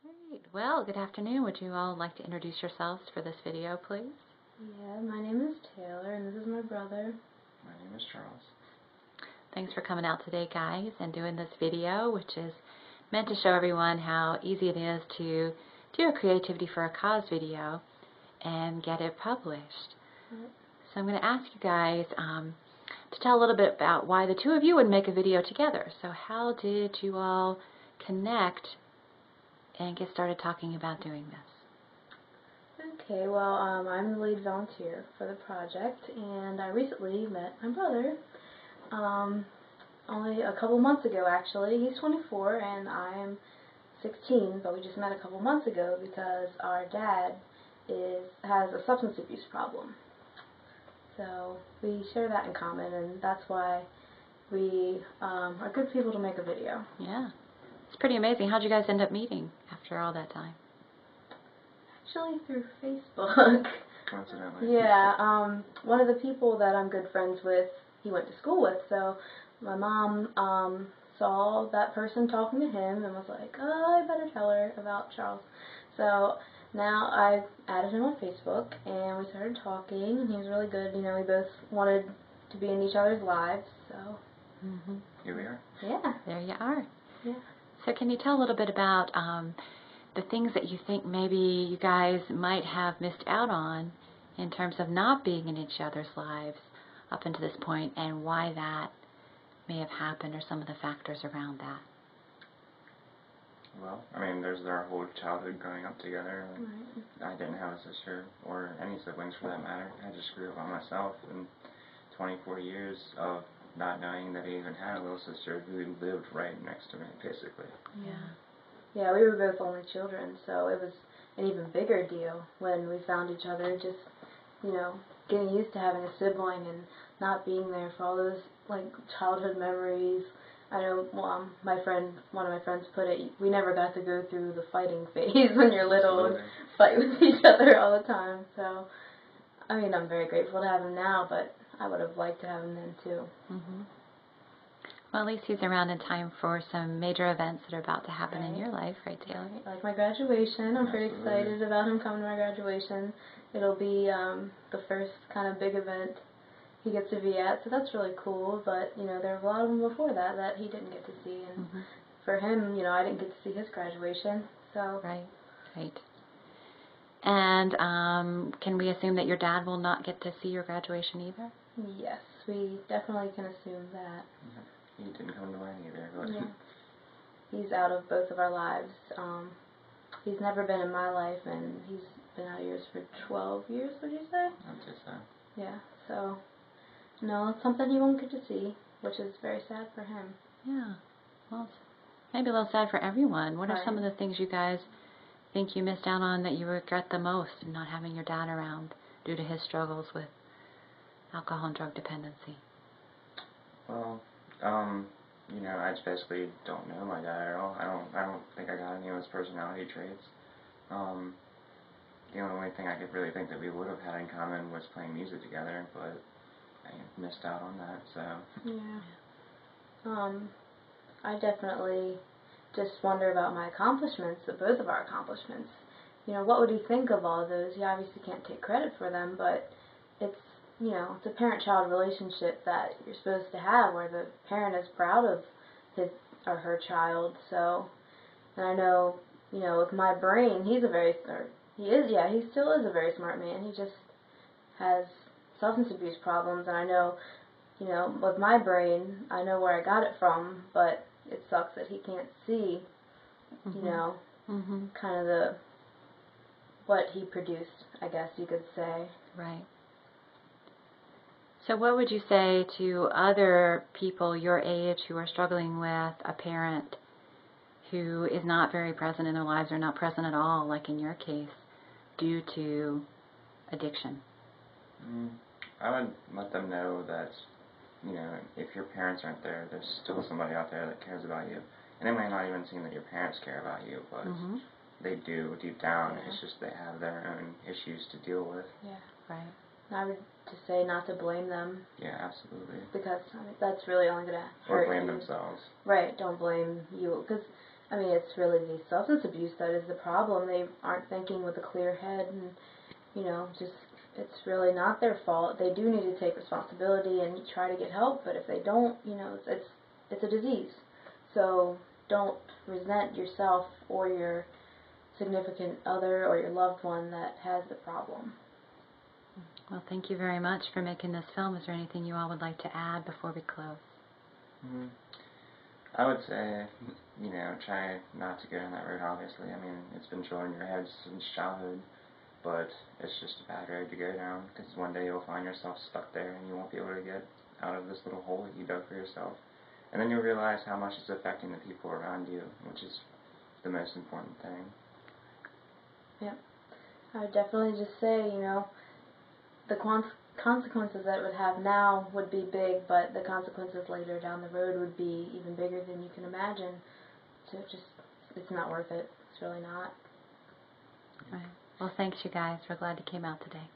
Great. Well, good afternoon. Would you all like to introduce yourselves for this video, please? Yeah, my name is Taylor, and this is my brother. My name is Charles. Thanks for coming out today, guys, and doing this video, which is meant to show everyone how easy it is to do a Creativity for a Cause video and get it published. Right. So I'm going to ask you guys to tell a little bit about why the two of you would make a video together. So how did you all connect and get started talking about doing this? Okay, well, I'm the lead volunteer for the project, and I recently met my brother. Only a couple months ago, actually. He's 24, and I'm 16, but we just met a couple months ago because our dad has a substance abuse problem. So we share that in common, and that's why we are good people to make a video. Yeah. It's pretty amazing. How'd you guys end up meeting after all that time? Actually, through Facebook. Coincidentally. Yeah, one of the people that I'm good friends with, he went to school with, so my mom saw that person talking to him and was like, oh, I better tell her about Charles. So now I added him on Facebook, and we started talking, and he was really good. You know, we both wanted to be in each other's lives, so. Here we are. Yeah. There you are. Yeah. So can you tell a little bit about the things that you think maybe you guys might have missed out on in terms of not being in each other's lives up until this point, and why that may have happened, or some of the factors around that? Well, I mean, there's our whole childhood growing up together. Right. I didn't have a sister or any siblings for that matter. I just grew up by myself, and 24 years of not knowing that I even had a little sister who lived right next to me, basically. Yeah. Yeah, we were both only children, so it was an even bigger deal when we found each other, just, you know, getting used to having a sibling and not being there for all those, like, childhood memories. I know one of my friends put it, we never got to go through the fighting phase when you're little and fight with each other all the time. So, I mean, I'm very grateful to have him now, but I would have liked to have him then, too. Well, at least he's around in time for some major events that are about to happen in your life, right, Taylor? Like my graduation. I'm pretty excited about him coming to my graduation. It'll be the first kind of big event he gets to be at, so that's really cool. But, you know, there were a lot of them before that he didn't get to see. And for him, you know, I didn't get to see his graduation. So. Right. And can we assume that your dad will not get to see your graduation either? Yes, we definitely can assume that. He didn't come to mine either. But Yeah. He's out of both of our lives. He's never been in my life, and he's been out of yours for 12 years, would you say? I'd say so. Yeah, so, no, it's something he won't get to see, which is very sad for him. Yeah. Well, it's maybe a little sad for everyone. What are some of the things you guys think you missed out on that you regret the most in not having your dad around due to his struggles with alcohol and drug dependency? Well, you know, I just basically don't know my dad at all. I don't think I got any of his personality traits. The only thing I could really think that we would have had in common was playing music together, but I missed out on that, so. Yeah. I definitely just wonder about my accomplishments, both of our accomplishments. You know, what would he think of all of those? He obviously can't take credit for them, but it's, you know, it's a parent-child relationship that you're supposed to have, where the parent is proud of his or her child. So, and I know, you know, with my brain, he still is a very smart man. He just has substance abuse problems, and I know, you know, with my brain, I know where I got it from, but it sucks that he can't see, you know, kind of what he produced, I guess you could say. Right. So what would you say to other people your age who are struggling with a parent who is not very present in their lives, or not present at all, like in your case, due to addiction? I would let them know that, you know, if your parents aren't there, there's still somebody out there that cares about you. And it might not even seem that your parents care about you, but they do deep down. Yeah. It's just they have their own issues to deal with. Yeah. Right. And I would just say not to blame them. Yeah, absolutely. Because that's really only going to hurt Or blame you. themselves. Right, don't blame you. Because, I mean, it's really the substance abuse that is the problem. They aren't thinking with a clear head, and just it's really not their fault. They do need to take responsibility and try to get help, but if they don't, it's a disease. So don't resent yourself or your significant other or your loved one that has the problem. Well, thank you very much for making this film. Is there anything you all would like to add before we close? I would say, try not to go down that road, obviously. I mean, it's been drilled in your head since childhood, but it's just a bad road to go down, because one day you'll find yourself stuck there and you won't be able to get out of this little hole that you dug for yourself. And then you'll realize how much it's affecting the people around you, which is the most important thing. Yeah. I would definitely just say, the consequences that it would have now would be big, but the consequences later down the road would be even bigger than you can imagine. So it's not worth it. It's really not. Right. Well, thanks, you guys. We're glad you came out today.